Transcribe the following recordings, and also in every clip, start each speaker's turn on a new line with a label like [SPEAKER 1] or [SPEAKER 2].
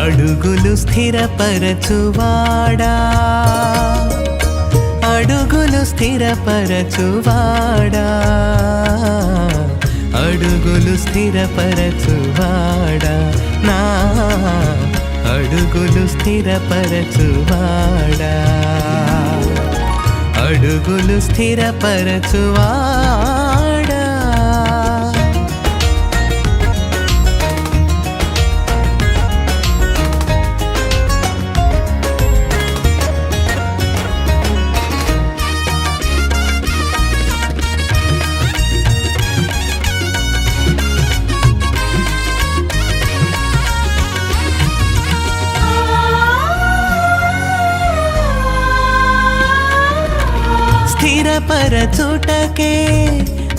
[SPEAKER 1] అడుగులు స్థిరపరచువాడా, అడుగులు స్థిరపరచువాడా, అడుగులు స్థిరపరచువాడా, నా అడుగులు స్థిరపరచువాడా, అడుగులు స్థిరపరచువాడా. స్థిరపరచుటకే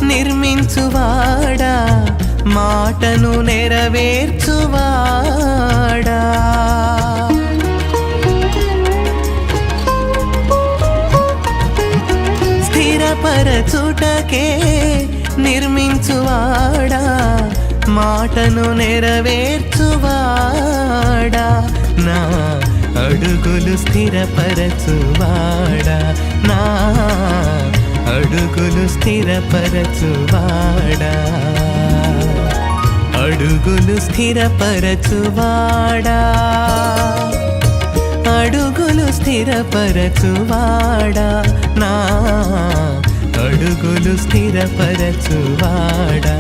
[SPEAKER 1] నిర్మించువాడా, మాటను నెరవేర్చువాడా, స్థిరపరచుటకే నిర్మించువాడా, మాటను నెరవేర్చువాడా, నా అడుగులు స్థిరపరచువాడా, నా అడుగులు స్థిరపరచువాడా, అడుగులు స్థిరపరచువాడా, అడుగులు స్థిరపరచువాడా, నా అడుగులు స్థిరపరచువాడా,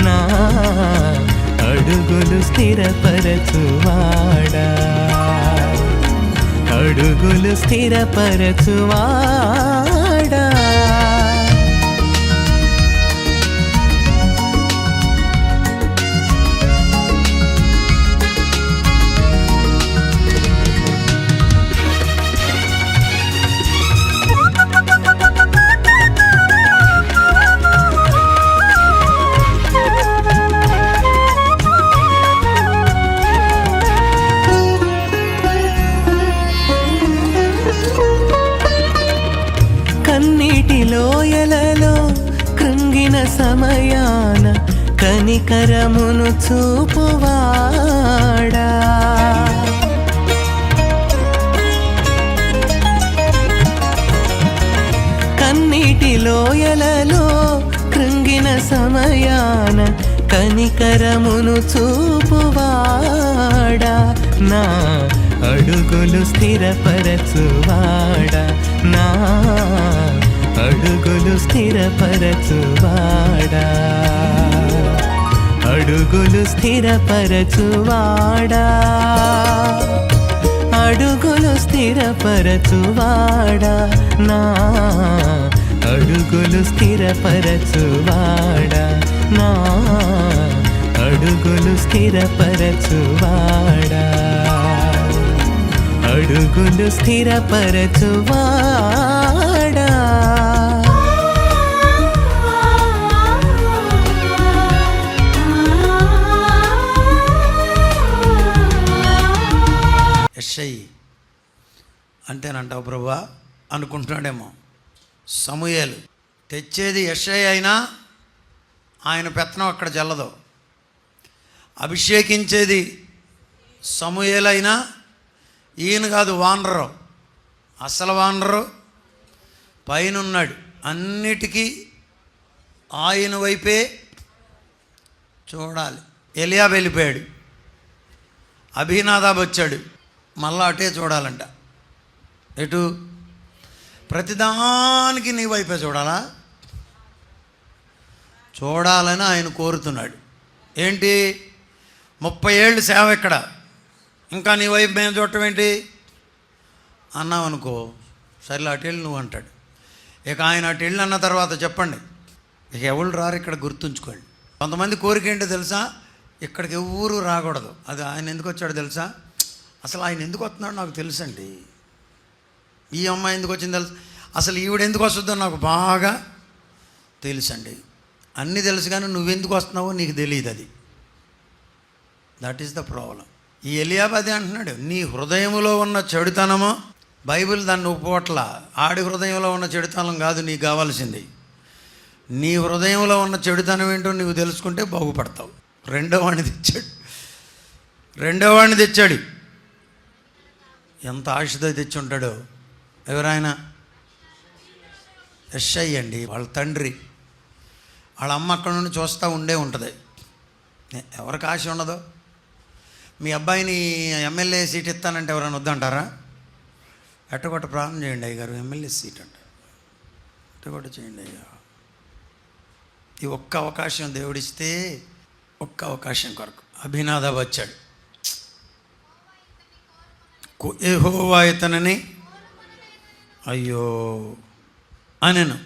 [SPEAKER 1] నా అడుగులు స్థిరపరచువాడా, అడుగులు స్థిరపరచువాడా. లోయలలో కృంగిన సమయాన కనికరమును చూపువాడా, కన్నీటి లోయలలో కృంగిన సమయాన కనికరమును చూపువాడా, నా అడుగులు స్థిరపరచువాడా, నా అడుగులు స్థిరపరచువాడా, అడుగులు స్థిరపరచువాడా, అడుగులు స్థిరపరచువాడా, నా అడుగులు స్థిరపరచువాడా, నా అడుగులు స్థిరపరచువాడా, అడుగులు స్థిరపరచువాడా.
[SPEAKER 2] యెషయి అంతేనంటావు ప్రభువా అనుకుంటున్నాడేమో. సమూయేలు తెచ్చేది యెషయి అయినా ఆయన పెత్తనం అక్కడ జల్లదు. అభిషేకించేది సమూయేలు అయినా ఈయన కాదు వానరు, అసలు వానరు పైనున్నాడు. అన్నిటికీ ఆయన వైపే చూడాలి. ఎలియాబు వెళ్ళిపోయాడు, అభినాదాబ్ వచ్చాడు, మళ్ళా అటే చూడాలంట. ఎటు? ప్రతిదానికి నీ వైపే చూడాలా? చూడాలని ఆయన కోరుతున్నాడు. ఏంటి 30 ఏళ్ళు సేవ ఇక్కడ, ఇంకా నీ వైపు మేము చూడటం ఏంటి అన్నావనుకో, సర్లే అటు వెళ్ళి నువ్వు అంటాడు. ఇక ఆయన అటు వెళ్ళి అన్న తర్వాత చెప్పండి, ఇక ఎవరు రారు ఇక్కడ, గుర్తుంచుకోండి. కొంతమంది కోరిక ఏంటో తెలుసా? ఇక్కడికి ఎవరు రాకూడదు. అది ఆయన ఎందుకు వచ్చాడో తెలుసా? అసలు ఆయన ఎందుకు వస్తున్నాడో నాకు తెలుసండి. ఈ అమ్మాయి ఎందుకు వచ్చింది తెలుసు, అసలు ఈవిడ ఎందుకు వస్తుందో నాకు బాగా తెలుసండి. అన్నీ తెలుసు కానీ నువ్వెందుకు వస్తున్నావో నీకు తెలియదు. అది దట్ ఈస్ ద ప్రాబ్లం. ఈ ఎలియాబు అదే అంటున్నాడు, నీ హృదయంలో ఉన్న చెడుతనము, బైబిల్ దాన్ని ఒప్పుకోవట్ల. ఆడి హృదయంలో ఉన్న చెడుతనం కాదు నీకు కావాల్సింది. నీ హృదయంలో ఉన్న చెడుతనం ఏంటో నువ్వు తెలుసుకుంటే బాగుపడతావు. రెండో వాడిని తెచ్చాడు. ఎంత ఆశతో తెచ్చి ఉంటాడో. ఎవరాయన? యెషై అండి, వాళ్ళ తండ్రి. వాళ్ళ అమ్మ అక్కడ నుండి చూస్తూ ఉండే ఉంటుంది. ఎవరికి ఆశ ఉండదో? మీ అబ్బాయిని ఎమ్మెల్యే సీట్ ఇస్తానంటే ఎవరైనా వద్దంటారా? ఎట్టగొట్ట ప్రారంభం చేయండి అయ్యగారు, ఎమ్మెల్యే సీట్ అంటే ఎట్టగొట్ట చేయండి అయ్యా. ఈ ఒక్క అవకాశం దేవుడిస్తే, ఒక్క అవకాశం కొరకు అభినాదాబ్ వచ్చాడు. యెహోవా ఇతనిని అయ్యో అనెను.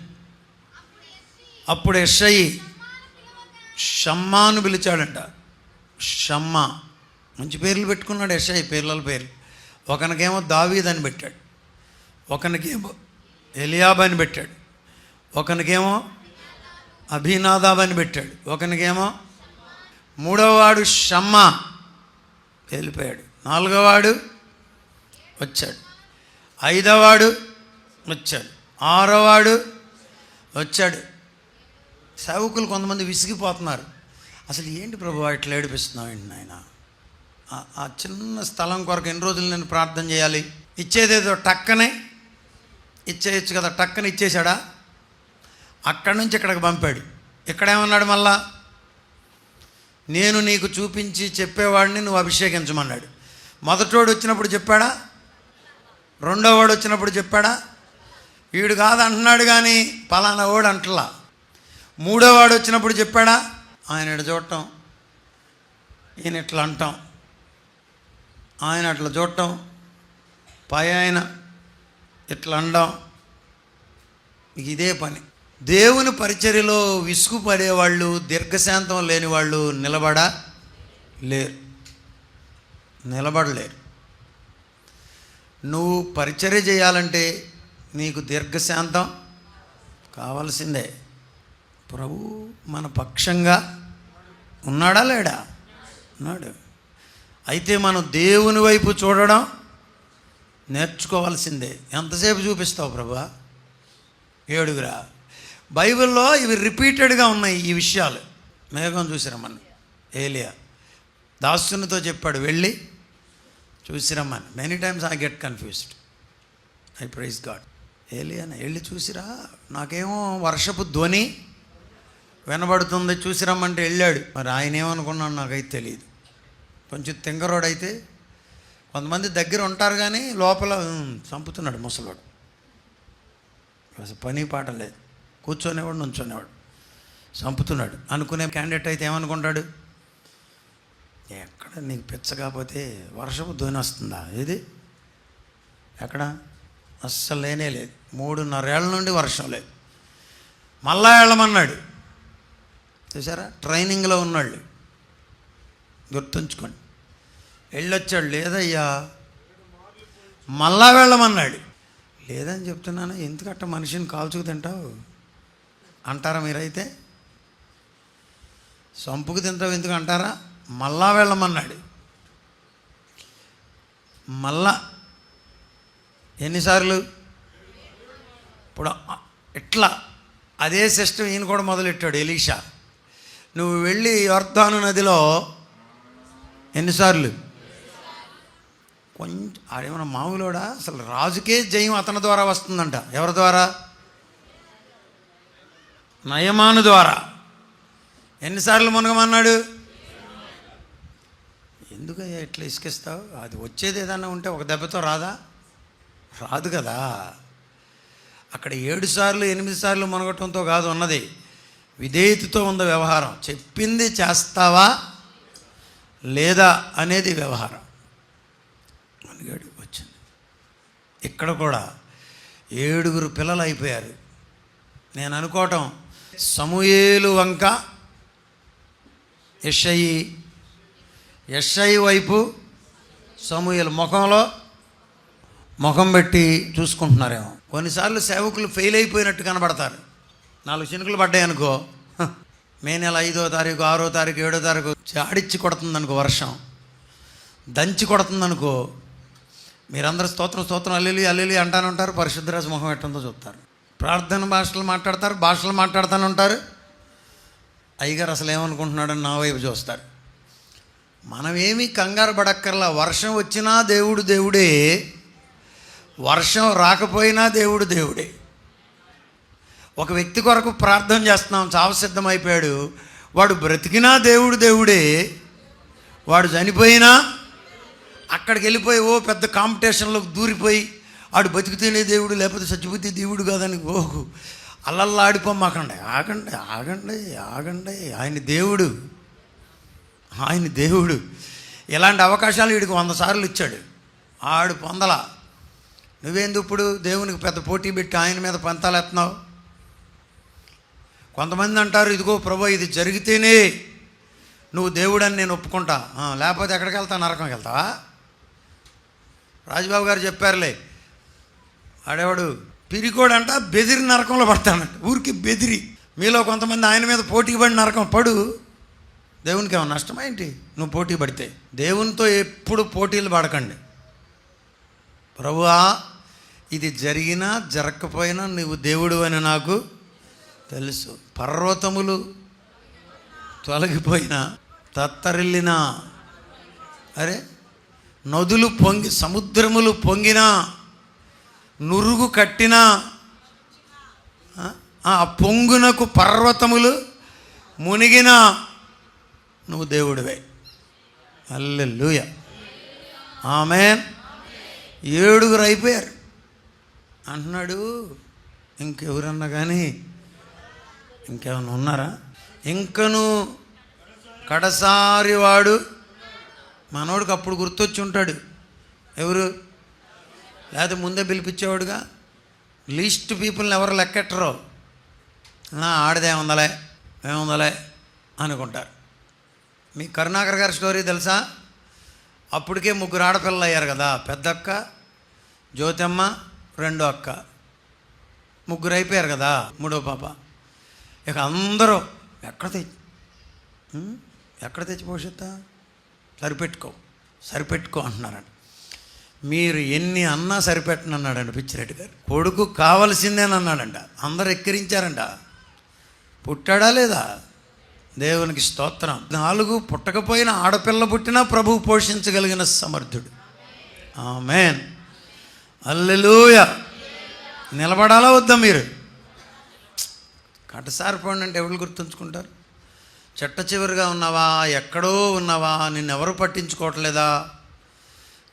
[SPEAKER 2] అప్పుడు యెషై షమ్మాను పిలిచాడంట. షమ్మా, మంచి పేర్లు పెట్టుకున్నాడు యెషై, పిల్లల పేర్లు. ఒకనికేమో దావీద్ అని పెట్టాడు, ఒకనికేమో ఎలియాబ్ అని పెట్టాడు, ఒకనికేమో అభినాదాబ్ అని పెట్టాడు, ఒకనికేమో మూడవవాడు షమ్మా వెళ్ళిపోయాడు, నాలుగవవాడు వచ్చాడు, ఐదవవాడు వచ్చాడు, ఆరవవాడు వచ్చాడు. సేవకులు కొంతమంది విసిగిపోతున్నారు. అసలు ఏంటి ప్రభువా ఇట్లా ఏడిపిస్తున్నావు ఏంటి నాయన? ఆ చిన్న స్థలం కొరకు ఎన్ని రోజులు నేను ప్రార్థన చేయాలి? ఇచ్చేదేదో టక్కనే ఇచ్చేయచ్చు కదా, టక్కన ఇచ్చేశాడా? అక్కడి నుంచి ఇక్కడికి పంపాడు. ఇక్కడేమన్నాడు మళ్ళా? నేను నీకు చూపించి చెప్పేవాడిని నువ్వు అభిషేకించమన్నాడు. మొదటోడు వచ్చినప్పుడు చెప్పాడా? రెండోవాడు వచ్చినప్పుడు చెప్పాడా? వీడు కాదు అంటున్నాడు కానీ పలానా వాడు అంటలా. మూడోవాడు వచ్చినప్పుడు చెప్పాడా? ఆయన ఇట్లా చూడటం, ఈయన ఇట్లా అంటాం, ఆయన అట్లా చూడటం, పై ఆయన ఇట్లా అనడం, ఇదే పని. దేవుని పరిచర్యలో విసుగు పడేవాళ్ళు, దీర్ఘశాంతం లేని వాళ్ళు నిలబడలేరు. నువ్వు పరిచర్య చేయాలంటే నీకు దీర్ఘశాంతం కావాల్సిందే. ప్రభు మన పక్షంగా ఉన్నాడా లేడా? ఉన్నాడు. అయితే మనం దేవుని వైపు చూడడం నేర్చుకోవాల్సిందే. ఎంతసేపు చూపిస్తావు ప్రభా? ఏడుగురా. బైబిల్లో ఇవి రిపీటెడ్గా ఉన్నాయి ఈ విషయాలు. మేఘం చూసిరమ్మని ఏలియా దాసునితో చెప్పాడు, వెళ్ళి చూసిరమ్మని. Many times I get confused. I praise God. ఏలియానా వెళ్ళి చూసిరా, నాకేమో వర్షపు ధ్వని వినబడుతుంది, చూసిరమ్మంటే వెళ్ళాడు. మరి ఆయన ఏమనుకున్నాడు నాకైతే తెలియదు. కొంచెం తింగరోడైతే కొంతమంది దగ్గర ఉంటారు కానీ లోపల చంపుతున్నాడు ముసలోడు. అసలు పని పాట లేదు, కూర్చొనేవాడు నుంచొనేవాడు, చంపుతున్నాడు అనుకునే క్యాండిడేట్ అయితే ఏమనుకుంటాడు? ఎక్కడ నీకు పిచ్చ కాకపోతే వర్షపు ధ్వని వస్తుందా? ఏది ఎక్కడ? అస్సలు లేనే లేదు. 3.5 ఏళ్ళ నుండి వర్షం లేదు. మళ్ళా వెళ్ళమన్నాడు. చూసారా, ట్రైనింగ్లో ఉన్నాళ్ళు, గుర్తుంచుకోండి. వెళ్ళొచ్చాడు, లేదయ్యా మళ్ళా వెళ్ళమన్నాడు. లేదని చెప్తున్నాను, ఎందుకట్ట మనిషిని కాల్చుకు తింటావు అంటారా మీరైతే? సంపుకు తింటావు ఎందుకు అంటారా? మళ్ళా వెళ్ళమన్నాడు. మళ్ళా ఎన్నిసార్లు? ఇప్పుడు ఇట్లా అదే సిస్టమ్ ఈయన కూడా మొదలెట్టాడు ఎలీషా. నువ్వు వెళ్ళి యొర్దాను నదిలో ఎన్నిసార్లు? కొంచెం ఆడేమన్నా మామూలుడా? అసలు రాజుకే జయం అతని ద్వారా వస్తుందంట. ఎవరి ద్వారా? నయమాను ద్వారా. ఎన్నిసార్లు మునగమన్నాడు? ఎందుకయ్యా ఇట్లా ఇసుకిస్తావు? అది వచ్చేది ఏదన్నా ఉంటే ఒక దెబ్బతో రాదా? రాదు కదా. అక్కడ 7 సార్లు 8 సార్లు మునగటంతో కాదు ఉన్నది, విధేయతతో ఉంది వ్యవహారం. చెప్పింది చేస్తావా లేదా అనేది వ్యవహారం. మునిగాడు, వచ్చింది. ఇక్కడ కూడా 7 పిల్లలు అయిపోయారు. నేను అనుకోవటం సమూయేలు వంక యెషై వైపు సమూయేలు ముఖం పెట్టి చూసుకుంటున్నారేమో. కొన్నిసార్లు సేవకులు ఫెయిల్ అయిపోయినట్టు కనబడతారు. 4 చినుకులు పడ్డాయి అనుకో, మే నెల 5వ తారీఖు 6వ తారీఖు 7వ తారీఖు చాడిచ్చి కొడుతుందనుకో, వర్షం దంచి కొడుతుందనుకో, మీరందరూ స్తోత్రం అల్లెలి అంటానే ఉంటారు. పరిశుద్ధరాజు ముఖం ఎట్టంతో చూస్తారు. ప్రార్థన భాషలు మాట్లాడుతూనే ఉంటారు. అయ్యగారు అసలు ఏమనుకుంటున్నాడని నా వైపు చూస్తారు. మనమేమీ కంగారు పడక్కర్లా. వర్షం వచ్చినా దేవుడే, వర్షం రాకపోయినా దేవుడు దేవుడే. ఒక వ్యక్తి కొరకు ప్రార్థన చేస్తున్నాం, చావు సిద్ధమైపోయాడు, వాడు బ్రతికినా దేవుడు దేవుడే, వాడు చనిపోయినా అక్కడికి వెళ్ళిపోయి ఓ పెద్ద కాంపిటీషన్లోకి దూరిపోయి ఆడు బతికితేనే దేవుడు లేకపోతే చచ్చిపోతే దేవుడు కాదని ఓహు అల్లల్లాడిపోమాకండి. ఆగండి ఆగండి ఆగండి, ఆయన దేవుడు, ఆయన దేవుడు. ఇలాంటి అవకాశాలు వీడికి 100 సార్లు ఇచ్చాడు, ఆడు పొందలా. నువ్వేందుకు ఇప్పుడు దేవునికి పెద్ద పోటీ పెట్టి ఆయన మీద పంతాలు ఎత్తున్నావు? కొంతమంది అంటారు, ఇదిగో ప్రభు ఇది జరిగితేనే నువ్వు దేవుడని నేను ఒప్పుకుంటా, లేకపోతే ఎక్కడికి వెళ్తా, నరకంకి వెళ్తావా? రాజుబాబు గారు చెప్పారులే, ఆడేవాడు పిరికోడంట బెదిరి నరకంలో పడతానంట, ఊరికి బెదిరి. మీలో కొంతమంది ఆయన మీద పోటీ పడి నరకం పడు, దేవునికి ఏమో నష్టమా ఏంటి నువ్వు పోటీ పడితే? దేవునితో ఎప్పుడు పోటీలు పడకండి. ప్రభువా ఇది జరిగినా జరగకపోయినా నువ్వు దేవుడు అని నాకు తెలుసు. పర్వతములు తొలగిపోయినా, తత్తరిల్లినా, అరే నదులు పొంగి, సముద్రములు పొంగినా, నురుగు కట్టినా, ఆ పొంగునకు పర్వతములు మునిగినా నువ్వు దేవుడివే. హల్లెలూయా, ఆమేన్. 7 అయిపోయారు అంటున్నాడు. ఇంకెవరన్నా కానీ ఇంకేమన్నా ఉన్నారా? ఇంకను కడసారి వాడు మనోడికి అప్పుడు గుర్తొచ్చి ఉంటాడు. ఎవరు? లేకపోతే ముందే పిలిపించేవాడుగా. లీస్ట్ పీపుల్ని ఎవరు లెక్కెట్టరు, ఆడదేముందలే ఏముందలే అనుకుంటారు. మీ కరుణాకర్ గారి స్టోరీ తెలుసా? అప్పటికే 3 ఆడపిల్లలు అయ్యారు కదా, పెద్దక్క, జ్యోతమ్మ, రెండో అక్క, 3 అయిపోయారు కదా, 3వ పాప. ఇక అందరూ ఎక్కడ తెచ్చి పోషిస్తా, సరిపెట్టుకో అంటున్నారంట. మీరు ఎన్ని అన్నా సరిపెట్టనన్నాడంట పిచ్చిరెడ్డి గారు. కొడుకు కావలసిందేనన్నాడంట. అందరు ఎక్కిరించారంట. పుట్టాడా లేదా? దేవునికి స్తోత్రం. 4 పుట్టకపోయిన ఆడపిల్ల పుట్టినా ప్రభువు పోషించగలిగిన సమర్థుడు. ఆమేన్, హల్లెలూయా. నిలబడాలా వద్దా? మీరు కటసారిపోండి అంటే ఎవరు గుర్తుంచుకుంటారు? చెట్ట చివరిగా ఉన్నావా, ఎక్కడో ఉన్నావా, నిన్నెవరు పట్టించుకోవట్లేదా?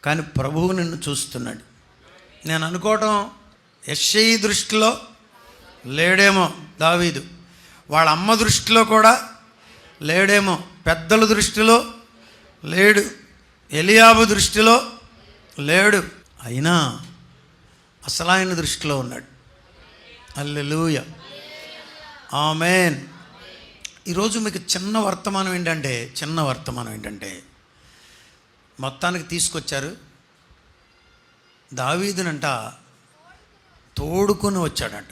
[SPEAKER 2] కానీ ప్రభువు నిన్ను చూస్తున్నాడు. నేను అనుకోవటం యెషయి దృష్టిలో లేడేమో దావీదు, వాళ్ళ అమ్మ దృష్టిలో కూడా లేడేమో, పెద్దల దృష్టిలో లేడు, ఎలియాబు దృష్టిలో లేడు, అయినా అసలు ఆయన దృష్టిలో ఉన్నాడు. హల్లెలూయా, ఆమేన్. ఈరోజు మీకు చిన్న వర్తమానం ఏంటంటే మొత్తానికి తీసుకొచ్చారు. దావీదునంట తోడుకొని వచ్చాడంట.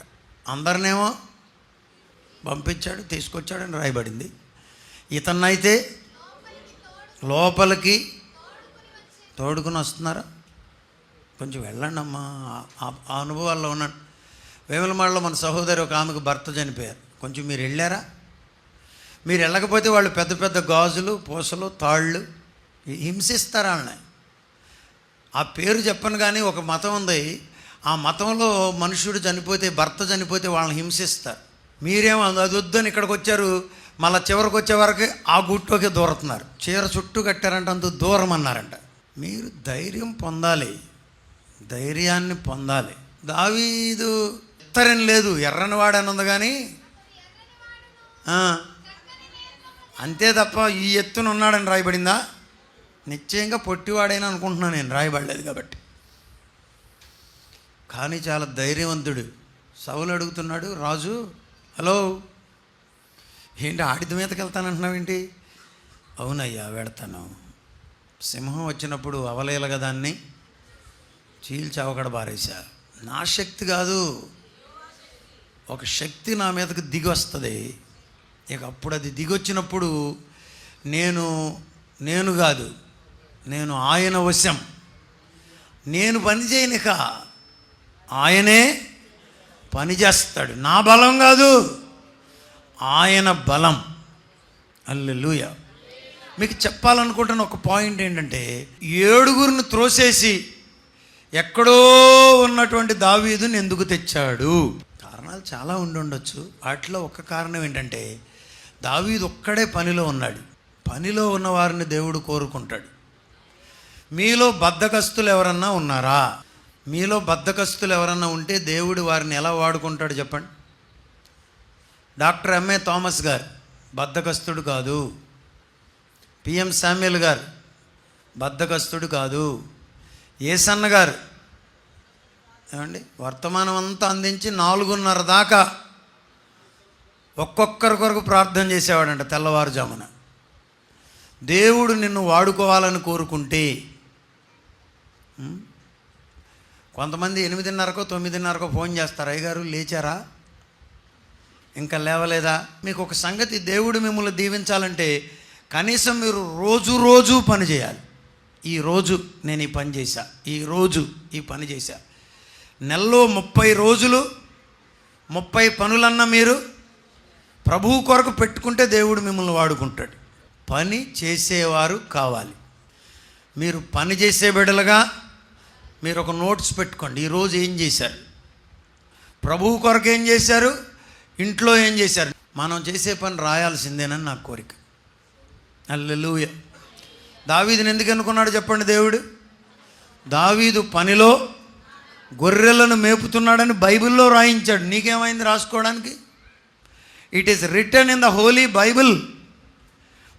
[SPEAKER 2] అందరినేమో పంపించాడు, తీసుకొచ్చాడని రాయబడింది. ఇతన్నైతే లోపలికి తోడుకుని వస్తున్నారా? కొంచెం వెళ్ళండి అమ్మా, ఆ అనుభవాల్లో ఉన్నాను. వేములవాడలో మన సహోదరి ఒక ఆమెకు భర్త చనిపోయారు. కొంచెం మీరు వెళ్ళారా? మీరు వెళ్ళకపోతే వాళ్ళు పెద్ద పెద్ద గాజులు, పూసలు, తాళ్ళు హింసిస్తారు వాళ్ళని. ఆ పేరు చెప్పను కానీ ఒక మతం ఉంది, ఆ మతంలో మనుషుడు చనిపోతే, భర్త చనిపోతే వాళ్ళని హింసిస్తారు. మీరేమో అది వద్దని ఇక్కడికి వచ్చారు, మళ్ళీ చివరికి వచ్చే వరకు ఆ గుట్టోకే దూరుతున్నారు. చీర చుట్టూ కట్టారంట, అంత దూరం అన్నారంట. మీరు ధైర్యం పొందాలి, ధైర్యాన్ని పొందాలి. దావీదు ఎత్తరని లేదు, ఎర్రని వాడని ఉంది కానీ అంతే తప్ప ఈ ఎత్తున ఉన్నాడని రాయబడిందా? నిశ్చయంగా పొట్టివాడైనా అనుకుంటున్నాను నేను, రాయబడలేదు కాబట్టి. కానీ చాలా ధైర్యవంతుడు. సౌలు అడుగుతున్నాడు, రాజు హలో ఏంటి ఆడిద మీదకి వెళ్తానంటున్నావు ఏంటి? అవునయ్యా వెడతాను. సింహం వచ్చినప్పుడు అవలేలగా దాన్ని చీల్చి అవకడ బారేశా. నా శక్తి కాదు, ఒక శక్తి నా మీదకి దిగి వస్తుంది. ఇక అప్పుడు అది దిగొచ్చినప్పుడు నేను కాదు, నేను ఆయన వశం. నేను పని చేయనిక ఆయనే పని చేస్తాడు. నా బలం కాదు, ఆయన బలం. హల్లెలూయా. మీకు చెప్పాలనుకుంటున్న ఒక పాయింట్ ఏంటంటే, 7 త్రోసేసి ఎక్కడో ఉన్నటువంటి దావీదుని ఎందుకు తెచ్చాడు? కారణాలు చాలా ఉండొచ్చు. వాటిలో ఒక కారణం ఏంటంటే దావీదు ఒక్కడే పనిలో ఉన్నాడు. పనిలో ఉన్న వారిని దేవుడు కోరుకుంటాడు. మీలో బద్ధకస్తులు ఎవరన్నా ఉన్నారా? మీలో బద్ధకస్తులు ఎవరన్నా ఉంటే దేవుడు వారిని ఎలా వాడుకుంటాడు చెప్పండి. డాక్టర్ ఎంఏ థామస్ గారు బద్ధకస్తుడు కాదు. పిఎం శామ్యుల్ గారు బద్ధకస్తుడు కాదు. ఏసన్న గారు ఏమండి వర్తమానం అంతా అందించి 4:30 దాకా ఒక్కొక్కరి కొరకు ప్రార్థన చేసేవాడంట తెల్లవారుజామున. దేవుడు నిన్ను వాడుకోవాలని కోరుకుంటే కొంతమంది 8:30కో 9:30కో ఫోన్ చేస్తారు, అయ్యగారు లేచారా, ఇంకా లేవలేదా? మీకు ఒక సంగతి, దేవుడు మిమ్మల్ని దీవించాలంటే కనీసం మీరు రోజు పని చేయాలి. ఈరోజు నేను ఈ పని చేశా, ఈరోజు ఈ పని చేశా. నెలలో 30 రోజులు 30 పనులన్నా మీరు ప్రభువు కొరకు పెట్టుకుంటే దేవుడు మిమ్మల్ని వాడుకుంటాడు. పని చేసేవారు కావాలి. మీరు పని చేసే బిడ్డలుగా మీరు ఒక నోట్స్ పెట్టుకోండి. ఈరోజు ఏం చేశారు, ప్రభువు కొరకు ఏం చేశారు, ఇంట్లో ఏం చేశారు. మనం చేసే పని రాయాల్సిందేనని నా కోరిక. హల్లెలూయా. దావీదుని ఎందుకు అనుకున్నాడు చెప్పండి దేవుడు? దావీదు పనిలో గొర్రెలను మేపుతున్నాడని బైబిల్లో రాయించాడు. నీకేమైంది రాసుకోవడానికి? It is written in the Holy Bible.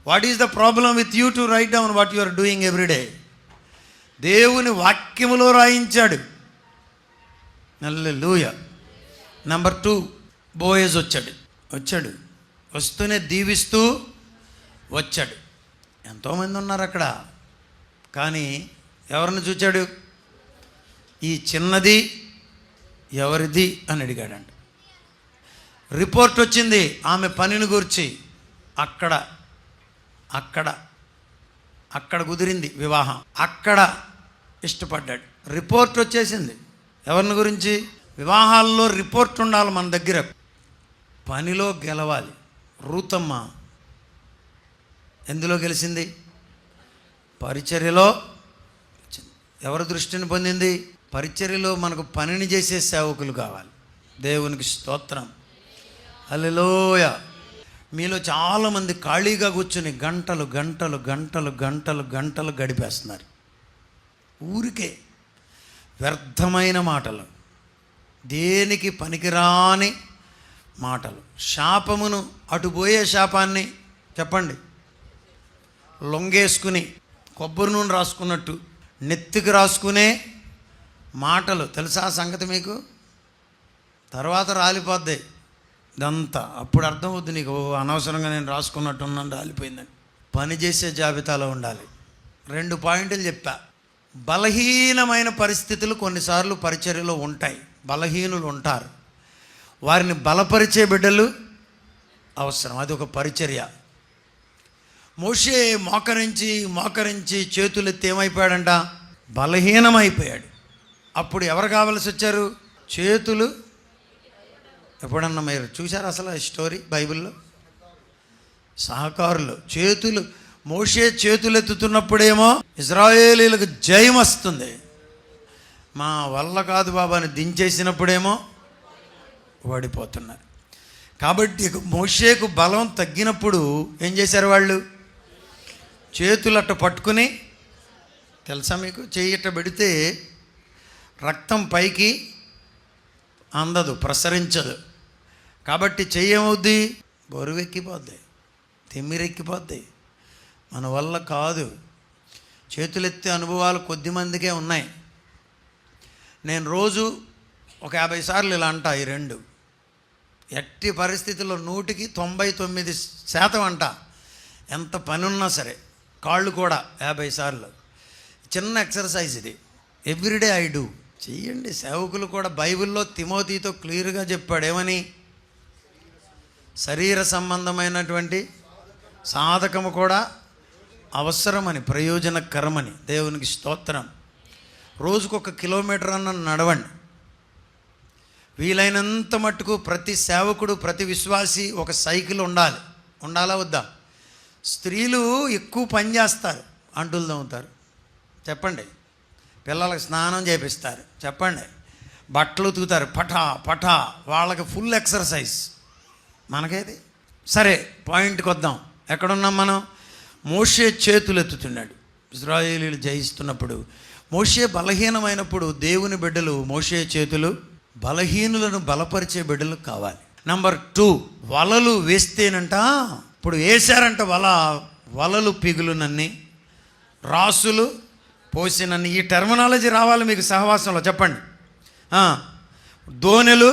[SPEAKER 2] What is the problem with you to write down what you are doing every day? దేవుని వాక్యములో రాయించాడు. హల్లెలూయా. నెంబర్ 2, బోయజ్ వచ్చాడు. వస్తూనే దీవిస్తూ వచ్చాడు. ఎంతోమంది ఉన్నారు అక్కడ, కానీ ఎవరిని చూచాడు? ఈ చిన్నది ఎవరిది అని అడిగాడంట. రిపోర్ట్ వచ్చింది ఆమె పనిని గురించి. అక్కడ కుదిరింది వివాహం, అక్కడ ఇష్టపడ్డాడు. రిపోర్ట్ వచ్చేసింది ఎవరిని గురించి? వివాహాల్లో రిపోర్ట్ ఉండాలి మన దగ్గర. పనిలో గెలవాలి. రూతమ్మ ఎందులో గెలిచింది? పరిచర్యలో. ఎవరి దృష్టిని పొందింది? పరిచర్యలో మనకు పనిని చేసే సేవకులు కావాలి. దేవునికి స్తోత్రం. హల్లెలూయా. మీలో చాలామంది ఖాళీగా కూర్చుని గంటలు గడిపేస్తున్నారు. ఊరికే వ్యర్థమైన మాటలు, దేనికి పనికిరాని మాటలు. శాపమును, అటుపోయే శాపాన్ని చెప్పండి, లొంగేసుకుని కొబ్బరి నూనె రాసుకున్నట్టు నెత్తికి రాసుకునే మాటలు. తెలుసా ఆ సంగతి మీకు? తర్వాత రాలిపోద్ది ఇదంతా. అప్పుడు అర్థమవుద్ది నీకు, అనవసరంగా నేను రాసుకున్నట్టున్నాను, రాలిపోయిందని. పనిచేసే జాబితాలో ఉండాలి. 2 పాయింట్లు చెప్పా. బలహీనమైన పరిస్థితులు కొన్నిసార్లు పరిచర్యలో ఉంటాయి. బలహీనులు ఉంటారు, వారిని బలపరిచే బిడ్డలు అవసరం. అది ఒక పరిచర్య. మోషే మోకరించి చేతులెత్తి ఏమైపోయాడంట? బలహీనమైపోయాడు. అప్పుడు ఎవరు కావాల్సి వచ్చారు? చేతులు. ఎప్పుడన్నా మీరు చూశారు అసలు ఈ స్టోరీ బైబిల్లో? సహకారులు మోషే చేతులెత్తుతున్నప్పుడేమో ఇశ్రాయేలీలకు జయం వస్తుంది. మా వల్ల కాదు బాబా అని దించేసినప్పుడేమో ఓడిపోతున్నారు. కాబట్టి మోషేకు బలం తగ్గినప్పుడు ఏం చేశారు వాళ్ళు? చేతులు అట్ట పట్టుకుని, తెలుసా మీకు, చెయ్యట పెడితే రక్తం పైకి అందదు, ప్రసరించదు. కాబట్టి చెయ్యమవుద్ది, బరువెక్కిపోద్ది, తిమ్మిరెక్కిపోద్ది. మన వల్ల కాదు. చేతులెత్తే అనుభవాలు కొద్దిమందికే ఉన్నాయి. నేను రోజు ఒక 50 సార్లు ఇలా అంటా. ఈ 2 ఎట్టి పరిస్థితుల్లో 100కి 99% అంట. ఎంత పని ఉన్నా సరే, కాళ్ళు కూడా 50 సార్లు. చిన్న ఎక్సర్సైజ్ ఇది. Everyday I do. చెయ్యండి. సేవకులు కూడా బైబిల్లో తిమోతితో క్లియర్గా చెప్పాడు. ఏమని? శరీర సంబంధమైనటువంటి సాధకము కూడా అవసరమని, ప్రయోజనకరమని. దేవునికి స్తోత్రం. రోజుకొక కిలోమీటర్ అన్న నడవండి. వీలైనంత మట్టుకు ప్రతి సేవకుడు, ప్రతి విశ్వాసి ఒక సైకిల్ ఉండాలా వద్దా? స్త్రీలు ఎక్కువ పని చేస్తారు, అంటులు తవ్వుతారు. చెప్పండి, పిల్లలకు స్నానం చేపిస్తారు, చెప్పండి, బట్టలు ఉతుకుతారు, పటా పటా, వాళ్ళకి ఫుల్ ఎక్సర్సైజ్. మనకేది? సరే, పాయింట్కి వద్దాం. ఎక్కడున్నాం మనం? మోషే చేతులు ఎత్తుతున్నాడు ఇశ్రాయేలీయులు జయిస్తున్నప్పుడు. మోషే బలహీనమైనప్పుడు దేవుని బిడ్డలు మోషే చేతులు బలహీనులను బలపరిచే బిడ్డలు కావాలి. నంబర్ 2, వలలు వేస్తేనంట, ఇప్పుడు వేశారంట వలలు పిగులునన్ని, రాసులు పోసినన్ని. ఈ టెర్మినాలజీ రావాలి మీకు సహవాసంలో, చెప్పండి. దోణెలు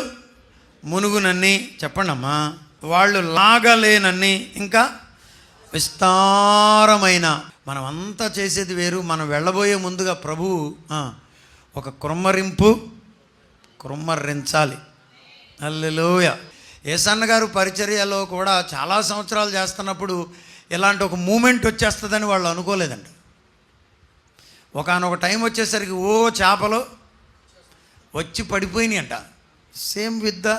[SPEAKER 2] మునుగునన్ని, చెప్పండి అమ్మా. వాళ్ళు లాగలేనన్ని, ఇంకా విస్తారమైన. మనం అంతా చేసేది వేరు. మనం వెళ్ళబోయే ముందుగా ప్రభువు ఒక కృమ్మరించాలి. హల్లెలూయా. యేసన్న గారు పరిచర్యలో కూడా చాలా సంవత్సరాలు చేస్తున్నప్పుడు ఇలాంటి ఒక మూమెంట్ వచ్చేస్తుందని వాళ్ళు అనుకోలేదండి. ఒకానొక టైం వచ్చేసరికి చేపలు వచ్చి పడిపోయినాయి అంట. Same with the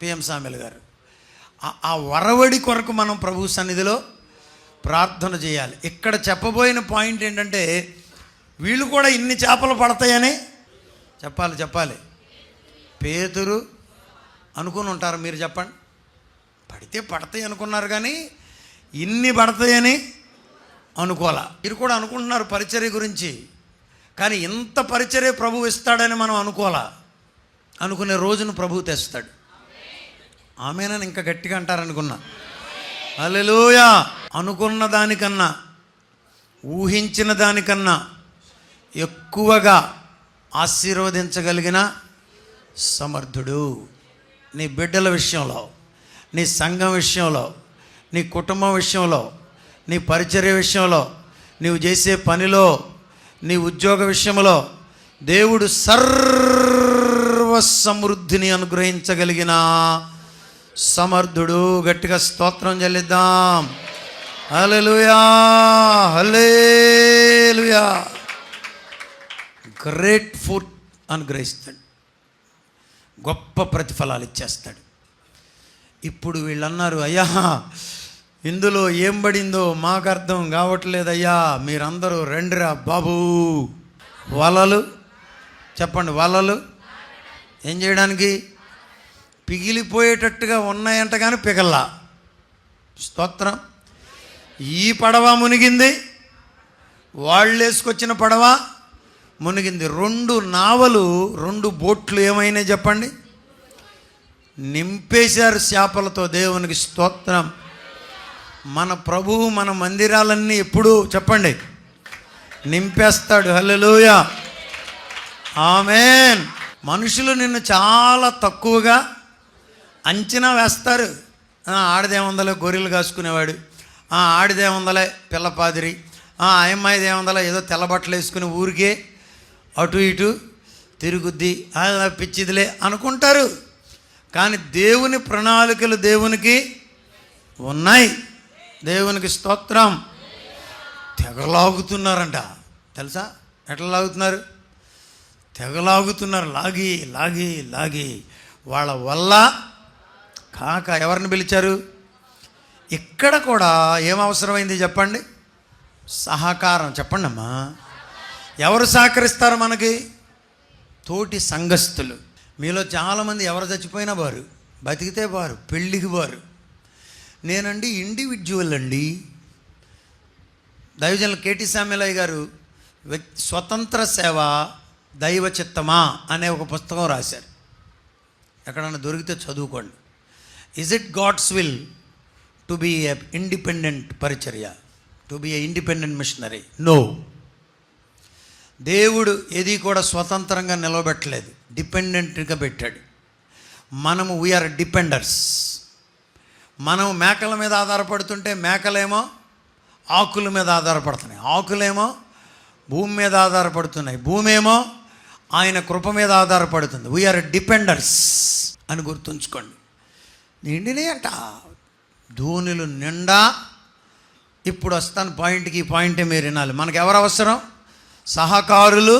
[SPEAKER 2] PM Samuel గారు. ఆ వరవడి కొరకు మనం ప్రభు సన్నిధిలో ప్రార్థన చేయాలి. ఇక్కడ చెప్పబోయిన పాయింట్ ఏంటంటే, వీళ్ళు కూడా ఇన్ని చేపలు పడతాయని చెప్పాలి. పేతురు అనుకుని ఉంటారు, మీరు చెప్పండి. పడితే పడతాయి అనుకున్నారు, కానీ ఇన్ని పడతాయని అనుకోవాలా. మీరు కూడా అనుకుంటున్నారు పరిచర్య గురించి, కానీ ఇంత పరిచర్య ప్రభు ఇస్తాడని మనం అనుకోవాలా. అనుకునే రోజును ప్రభు తెస్తాడు. ఆమేనని ఇంకా గట్టిగా అంటారనుకున్నా. హల్లెలూయా. అనుకున్న దానికన్నా, ఊహించిన దానికన్నా ఎక్కువగా ఆశీర్వదించగలిగిన సమర్థుడు. నీ బిడ్డల విషయంలో, నీ సంఘం విషయంలో, నీ కుటుంబం విషయంలో, నీ పరిచర్య విషయంలో, నీవు చేసే పనిలో, నీ ఉద్యోగ విషయంలో దేవుడు సర్వ సమృద్ధిని అనుగ్రహించగలిగిన సమర్థుడు. గట్టిగా స్తోత్రం చెల్లిద్దాం. హల్లెలూయా, హల్లెలూయా. గ్రేట్ ఫుడ్ అనుగ్రహిస్తాడు, గొప్ప ప్రతిఫలాలు ఇచ్చేస్తాడు. ఇప్పుడు వీళ్ళు అన్నారు, అయ్యా ఇందులో ఏం పడిందో మాకు అర్థం కావట్లేదయ్యా, మీరందరూ రండిరా బాబు. వలలు, చెప్పండి, వలలు ఏం చేయడానికి? పిగిలిపోయేటట్టుగా ఉన్నాయంట, కానీ పిగల్లా. స్తోత్రం. ఈ పడవ మునిగింది, వాళ్ళు వేసుకొచ్చిన పడవ మునిగింది. 2 నావలు, 2 బోట్లు ఏమైనా చెప్పండి, నింపేశారు చేపలతో. దేవునికి స్తోత్రం. మన ప్రభువు మన మందిరాలన్నీ ఎప్పుడు చెప్పండి నింపేస్తాడు. హల్లెలూయా, ఆమేన్. మనుషులు నిన్ను చాలా తక్కువగా అంచనా వేస్తారు. ఆడిదేముందలే గొర్రెలు కాసుకునేవాడు, ఆడిదేముందలే పిల్లపాదిరి, అమ్మాయిదేముందలే ఏదో తెల్లబట్టలు వేసుకుని ఊరికే అటు ఇటు తిరుగుద్ది, పిచ్చిదిలే అనుకుంటారు. కానీ దేవుని ప్రణాళికలు దేవునికి ఉన్నాయి. దేవునికి స్తోత్రం. తెగలాగుతున్నారంట, తెలుసా? ఎట్లా లాగుతున్నారు? తెగలాగుతున్నారు, లాగి లాగి లాగి. వాళ్ళ వల్ల కాక ఎవరిని పిలిచారు? ఇక్కడ కూడా ఏం అవసరమైంది చెప్పండి? సహకారం. చెప్పండి అమ్మా. ఎవరు సహకరిస్తారు మనకి? తోటి సంఘస్థులు. మీలో చాలామంది ఎవరు చచ్చిపోయినా వారు, బతికితే వారు, పెళ్ళికి వారు. నేనండి ఇండివిజువల్ అండి. దైవజనులు కేటీ సామ్యలయ్య గారు స్వతంత్ర సేవ దైవ చిత్తమా అనే ఒక పుస్తకం రాశారు. ఎక్కడన్నా దొరికితే చదువుకోండి. Is it God's will to be a independent పరిచర్య, to be a independent missionary? No. దేవుడు ఏది కూడా స్వతంత్రంగా నిలబెట్టలేదు, డిపెండెంట్గా పెట్టాడు. మనము వీఆర్ డిపెండర్స్. మనం మేకల మీద ఆధారపడుతుంటే మేకలేమో ఆకుల మీద ఆధారపడుతున్నాయి, ఆకులేమో భూమి మీద ఆధారపడుతున్నాయి, భూమి ఏమో ఆయన కృప మీద ఆధారపడుతుంది. వీఆర్ డిపెండర్స్ అని గుర్తుంచుకోండి. నిండినే అంట ధూనులు నిండా. ఇప్పుడు వస్తాను పాయింట్కి. ఈ పాయింటే మీరు వినాలి. మనకు ఎవరు అవసరం? సహకారులు.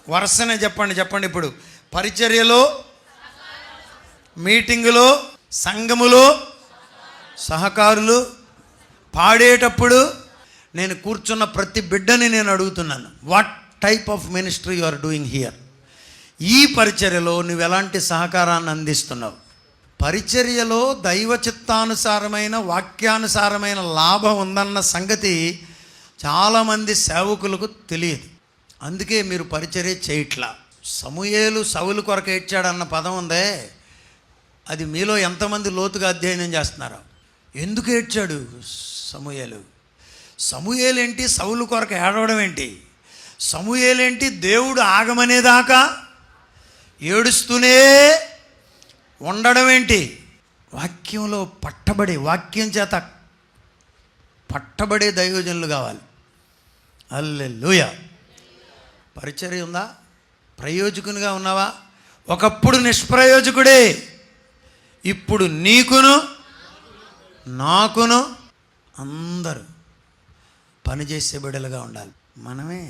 [SPEAKER 2] వరుసనే చెప్పండి. ఇప్పుడు పరిచర్యలో, మీటింగులో, సంఘములో సహకారులు. పాడేటప్పుడు నేను కూర్చున్న ప్రతి బిడ్డని నేను అడుగుతున్నాను, what type of ministry you are doing here. ఈ పరిచర్యలో నువ్వు ఎలాంటి సహకారాన్ని అందిస్తున్నావు? పరిచర్యలో దైవ చిత్తానుసారమైన వాక్యానుసారమైన లాభం ఉందన్న సంగతి చాలామంది సేవకులకు తెలియదు. అందుకే మీరు పరిచర్య చేయట్లా. సమూయేలు సౌలు కొరకు ఏడ్చాడన్న పదం ఉందే, అది మీలో ఎంతమంది లోతుగా అధ్యయనం చేస్తున్నారో? ఎందుకు ఏడ్చాడు సమూయేలు? సమూయేలు ఏంటి సౌలు కొరకు ఏడవడం ఏంటి? సమూయేలు ఏంటి దేవుడు ఆగమనేదాకా ఏడుస్తూనే ఉండడం ఏంటి? వాక్యంలో పట్టబడి, వాక్యం చేత పట్టబడే దైవజనులు కావాలి. హల్లెలూయా. పరిచర్య ఉందా? ప్రయోజకునిగా ఉన్నావా? ఒకప్పుడు నిష్ప్రయోజకుడే, ఇప్పుడు నీకును నాకును అందరూ పనిచేసే బిడ్డలుగా ఉండాలి. మనమే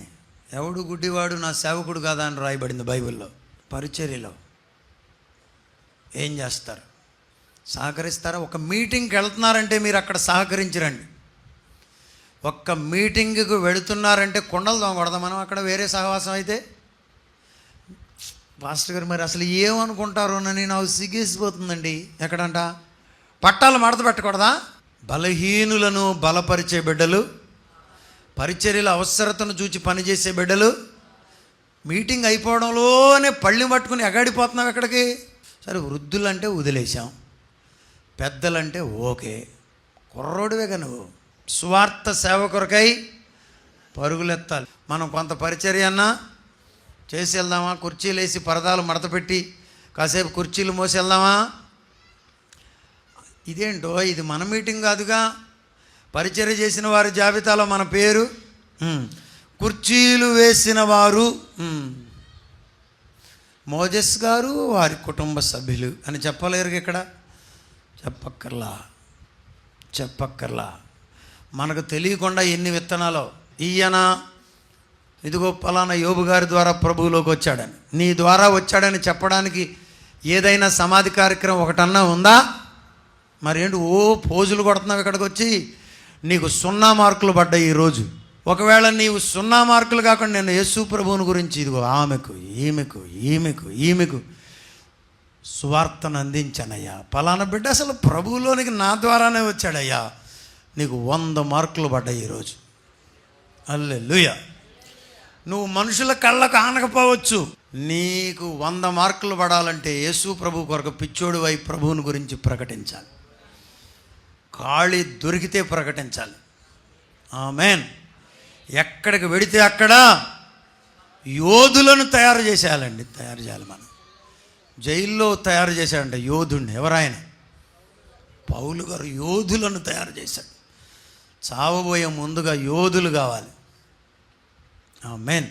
[SPEAKER 2] ఎవడు గుడ్డివాడు నా సేవకుడు కాదా అని రాయబడింది బైబిల్లో. పరిచర్యలో ఏం చేస్తారు? సహకరిస్తారా? ఒక మీటింగ్కి వెళ్తున్నారంటే మీరు అక్కడ సహకరించరండి. ఒక్క మీటింగ్కి వెళుతున్నారంటే కొండలు దొంగకూడదా మనం అక్కడ? వేరే సహవాసం అయితే పాస్టర్ గారు మరి అసలు ఏమనుకుంటారోనని నాకు సిగ్గేసిపోతుందండి. ఎక్కడంట? పట్టాలు మడత పెట్టకూడదా? బలహీనులను బలపరిచే బిడ్డలు, పరిచర్యల అవసరతను చూచి పనిచేసే బిడ్డలు. మీటింగ్ అయిపోవడంలోనే పళ్ళి పట్టుకుని ఎగాడిపోతున్నాం ఎక్కడికి? సరే, వృద్ధులంటే వదిలేసాం, పెద్దలంటే ఓకే. కుర్రోడివేగా నువ్వు. స్వార్థ సేవ కొరకై పరుగులెత్తాలి. మనం కొంత పరిచర్య అన్నా చేసి వెళ్దామా? కుర్చీలు వేసి పరదాలు మడతపెట్టి కాసేపు కుర్చీలు మోసి వెళ్దామా? ఇదేంటో, ఇది మన మీటింగ్ కాదుగా. పరిచర్య చేసిన వారి జాబితాలో మన పేరు, కుర్చీలు వేసిన వారు మోజెస్ గారు వారి కుటుంబ సభ్యులు అని చెప్పలేరు ఇక్కడ. చెప్పక్కర్లా. మనకు తెలియకుండా ఎన్ని విత్తనాలు. ఈయన ఇదిగో పలానా యోబు గారి ద్వారా ప్రభువులోకి వచ్చాడని, నీ ద్వారా వచ్చాడని చెప్పడానికి ఏదైనా సమాధి కార్యక్రమం ఒకటన్నా ఉందా? మరేంటి పోజులు కొడుతున్నావు ఇక్కడికి వచ్చి? నీకు 0 మార్కులు పడ్డాయి ఈరోజు. ఒకవేళ నీవు 0 మార్కులు కాకుండా నేను యేసు ప్రభువుని గురించి ఇదిగో ఆమెకు ఈమెకు సువార్తను అందించానయ్యా, పలానా బిడ్డ అసలు ప్రభువులోనికి నా ద్వారానే వచ్చాడయ్యా, నీకు 100 మార్కులు పడ్డాయి ఈరోజు. హల్లెలూయా. నువ్వు మనుషుల కళ్ళకు ఆనకపోవచ్చు, నీకు 100 మార్కులు పడాలంటే యేసు ప్రభు కొరకు పిచ్చోడు వై ప్రభువుని గురించి ప్రకటించాలి. ఖాళీ దొరికితే ప్రకటించాలి. ఆమెన్. ఎక్కడికి వెడితే అక్కడ యోధులను తయారు చేసేయాలండి. తయారు చేయాలి. మనం జైల్లో తయారు చేశాడంటే యోధుడిని. ఎవరాయన? పౌలు గారు యోధులను తయారు చేశాడు. చావబోయే ముందుగా యోధులు కావాలి. ఆమెన్.